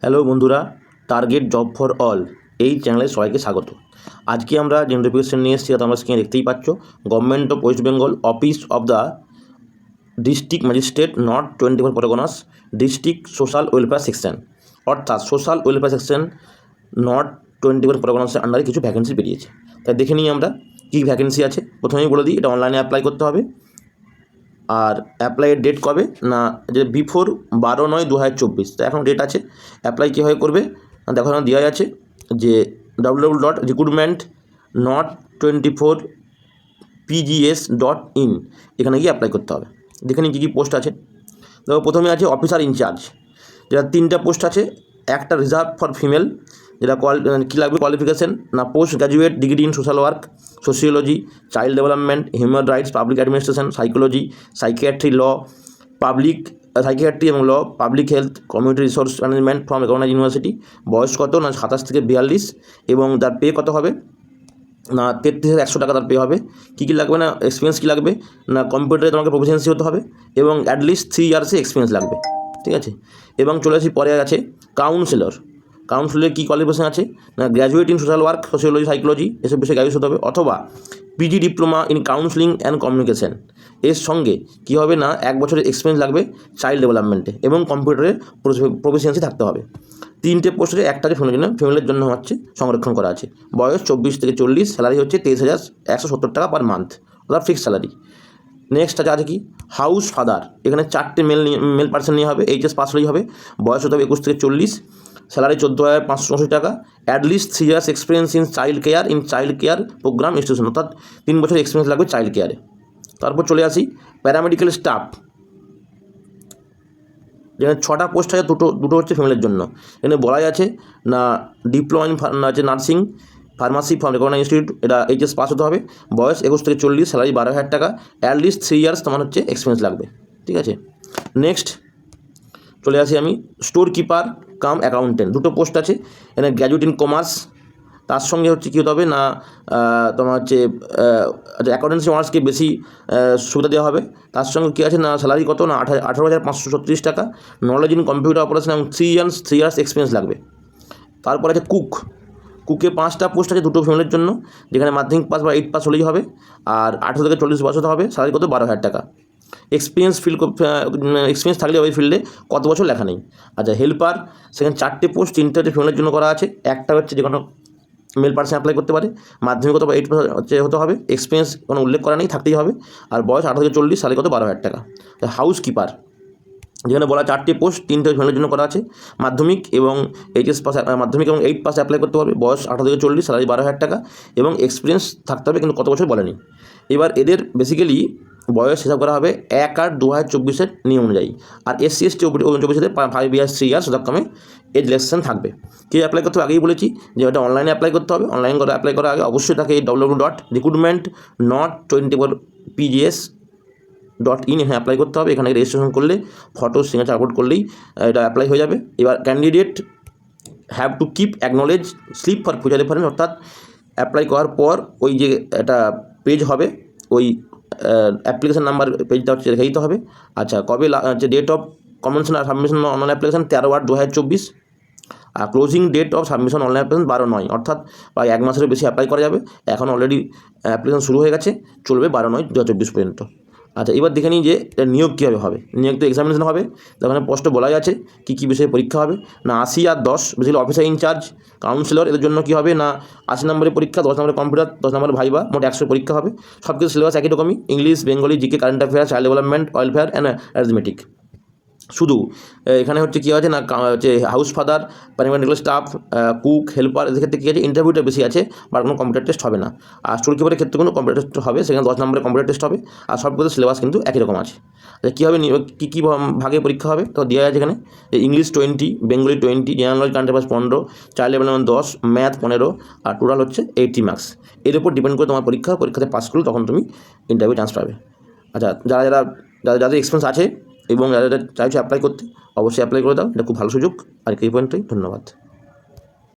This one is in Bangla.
হ্যালো বন্ধুরা, টার্গেট জব ফর অল এই চ্যানেলে সবাইকে স্বাগত। আজকে আমরা যে নোটিফিকেশন নিয়ে এসেছি তোমরা স্ক্রিনে দেখতেই পাচ্ছ। Government of West Bengal, office of the district magistrate, north 24 Parganas, district social welfare section, অর্থাৎ সোশ্যাল ওয়েলফেয়ার সেকশন নর্থ 24 পরগনাসের আন্ডারে কিছু ভ্যাকেন্সি বেরিয়েছে। তাই দেখে নিই আমরা কী ভ্যাকেন্সি আছে। প্রথমেই বলে দিই, এটা অনলাইনে অ্যাপ্লাই করতে হবে। আর অ্যাপ্লাইয়ের ডেট কবে না, যে বিফোর 12/9/2024। তো এখন ডেট আছে। অ্যাপ্লাই কীভাবে করবে দেখো, এখানে দেওয়া আছে যে www.recruitment.not24pgs.in, এখানে গিয়ে অ্যাপ্লাই করতে হবে। দেখে নিই কী কী পোস্ট আছে। তো প্রথমে আছে অফিসার ইনচার্জ, যেটা 3টা পোস্ট আছে। একটা রিজার্ভ ফর ফিমেল, যেটা কী লাগবে কোয়ালিফিকেশান না, post graduate degree in social work, sociology, child development, human rights, public administration, psychology, psychiatry, law, psychiatry এবং law, public health, community resource management from recognised university. বয়স কত না 27 থেকে 42, এবং তার পে কত হবে না 33,100 টাকা তার পে হবে। কী কী লাগবে না, এক্সপিরিয়েন্স কী লাগবে না, কম্পিউটারে তোমাকে প্রফিসিয়েন্সি হতে হবে এবং অ্যাটলিস্ট 3 ইয়ার্সে এক্সপিরিয়েন্স লাগবে, ঠিক আছে। এবং চলে আসি পরে আছে কাউন্সিলর। কাউন্সিলরের কী কোয়ালিফিকেশন আছে না, graduate in social work, sociology, psychology এসব বিষয়ে গ্র্যাজুয়েট হতে হবে, অথবা PG diploma in counselling and communication. এর সঙ্গে কী হবে না 1 বছরের এক্সপিরিয়েন্স লাগবে চাইল্ড ডেভেলপমেন্টে, এবং কম্পিউটারে প্রফিসিয়েন্সি থাকতে হবে। 3টে পোস্টে, একটা যে ফ্যামিলির জন্য হচ্ছে সংরক্ষণ করা আছে। বয়স 24 থেকে 40, স্যালারি হচ্ছে 23,170 টাকা পার মান্থ, অর্থাৎ ফিক্সড স্যালারি। নেক্সট আছে কি হাউস ফাদার। এখানে 4টে মেল পার্সন নিয়ে হবে, এইচএস পাস হলেই হবে। বয়স হতে হবে 21 থেকে 40, স্যালারি 14,564 টাকা, at least 3 years experience in child care programme institution, অর্থাৎ 3 বছর এক্সপিরিয়েন্স লাগবে চাইল্ড কেয়ারে। তারপর চলে আসি প্যারামেডিক্যাল স্টাফ, যেখানে 6টা পোস্ট আছে, দুটো হচ্ছে ফ্যামিলির জন্য। এখানে বলাই আছে না ডিপ্লোমা ইন আছে nursing pharmacy from recognised institute, এটা এইচএস পাস হতে হবে। বয়স 21 থেকে 40, স্যালারি 12,000 টাকা, অ্যাটলিস্ট 3 ইয়ার্স তোমার হচ্ছে এক্সপিরিয়েন্স লাগবে, ঠিক আছে। নেক্সট চলে আসি আমি স্টোর কিপার কাম অ্যাকাউন্টেন্ট, 2টো পোস্ট আছে। এখানে গ্র্যাজুয়েট ইন কমার্স, তার সঙ্গে হচ্ছে কী হতে হবে না তোমার হচ্ছে অ্যাকাউন্টেন্সি অনার্সকে বেশি সুবিধা দেওয়া হবে। তার সঙ্গে কী আছে না, স্যালারি কত না 18,536 টাকা, নলেজ ইন কম্পিউটার অপারেশন এবং 3 ইয়ার্স এক্সপিরিয়েন্স লাগবে। তারপর আছে কুকে 5টা পোস্ট আছে, 2টো ফ্যামিলির জন্য, যেখানে মাধ্যমিক পাস বা 8 পাস হলেই হবে। আর 18 থেকে 40 বছর হতে হবে, স্যালারি কত 12,000 টাকা। এক্সপিরিয়েন্স থাকলে ওই ফিল্ডে কত বছর লেখা নেই। আচ্ছা হেল্পার, সেখানে 4টে পোস্ট, 3টে হচ্ছে ফ্যামিলির জন্য করা আছে। একটা হচ্ছে যে কোনো মেল পার্সন অ্যাপ্লাই করতে পারে, মাধ্যমিক কত 8 পাস হচ্ছে হতে হবে, এক্সপিরিয়েন্স কোনো উল্লেখ করা নেই, থাকতেই হবে। আর বয়স 18 থেকে 40, স্যালারি কত 12,000 টাকা। হাউস কিপার, যেখানে বলা 4টে পোস্ট, 3টে ফ্যামিলির জন্য করা আছে, মাধ্যমিক এবং এইচএস পাস, মাধ্যমিক এবং 8 পাস অ্যাপ্লাই করতে পারবে। বয়স 18 থেকে 40, স্যালারি 12,000 টাকা এবং এক্সপিরিয়েন্স থাকতে হবে, কিন্তু কত বছর বলেনি। এবার এদের বেসিক্যালি বয়স হিসাব করা হবে 1/8/2024 নিয়ম অনুযায়ী। আর SC ST OBCদের 5 ইয়ার্স 3 ইয়ার্স যথাক্রমে এজ রিল্যাক্সেশন থাকবে। কে অ্যাপ্লাই করতে হবে আগেই বলেছি যে এটা অনলাইনে অ্যাপ্লাই করতে হবে। অনলাইন করে অ্যাপ্লাই করার আগে অবশ্যই তাকে www.recruitment.not24pgs.in এখানে অ্যাপ্লাই করতে হবে। এখানে রেজিস্ট্রেশন করলে ফটো সিগনেচার আপলোড করলেই এটা অ্যাপ্লাই হয়ে যাবে। এবার candidate have to keep acknowledge slip for future reference, অর্থাৎ অ্যাপ্লাই করার পর ওই যে একটা পেজ হবে, ওই অ্যাপ্লিকেশন নাম্বার পেজটা হচ্ছে রেখে দিতে হবে। আচ্ছা কবে হচ্ছে ডেট অফ কমেন্স আর সাবমিশন অনলাইন অ্যাপ্লিকেশন 13/8/2024, আর closing date of submission online application 12/9, অর্থাৎ প্রায় 1 মাসের বেশি অ্যাপ্লাই করা যাবে। এখন অলরেডি অ্যাপ্লিকেশন শুরু হয়ে গেছে, চলবে 12/9/2024 পর্যন্ত। আচ্ছা এবার দেখে নিই যে নিয়োগ কীভাবে হবে। নিয়োগ তো এক্সামিনেশন হবে, ওখানে স্পষ্ট বলাই আছে কী বিষয়ে পরীক্ষা হবে না 80 আর 10 বেসিক্যালি অফিসার ইনচার্জ, কাউন্সিলর এদের জন্য কী হবে না 80 নম্বরের পরীক্ষা, 10 নম্বরের কম্পিউটার, 10 নম্বরের ভাইবা, মোট 100 পরীক্ষা হবে। সব কিছু সিলেবাস একই রকমই, English, Bengali, GK, current affair, child development, welfare and arithmetic. শুধু এখানে হচ্ছে কী আছে না হচ্ছে house father, paramedical staff, cook, helper, এদের ক্ষেত্রে কী আছে ইন্টারভিউটা বেশি আছে, বা কোনো কম্পিউটার টেস্ট হবে না। আর স্টোর কিপারের ক্ষেত্রে কোনো কম্পিউটার টেস্ট হবে, সেখানে 10 নম্বরের কম্পিউটার টেস্ট হবে। আর সব কিছু সিলেবাস কিন্তু একই রকম আছে। কী হবে কী ভাগে পরীক্ষা হবে তো দেওয়া আছে এখানে, English 20, Bengali 20, general knowledge current affairs 15, child development 10, math 15, আর টোটাল হচ্ছে 80 মার্কস। এর উপর ডিপেন্ড করে তোমার পরীক্ষাতে পাস করলে তখন তুমি ইন্টারভিউ চান্স পাবে। আচ্ছা যাদের এক্সপিরিয়েন্স আছে এবং যারা চাইছো অ্যাপ্লাই করতে, অবশ্যই অ্যাপ্লাই করে দাও, এটা খুব ভালো সুযোগ। আর এই পর্যন্তই, ধন্যবাদ।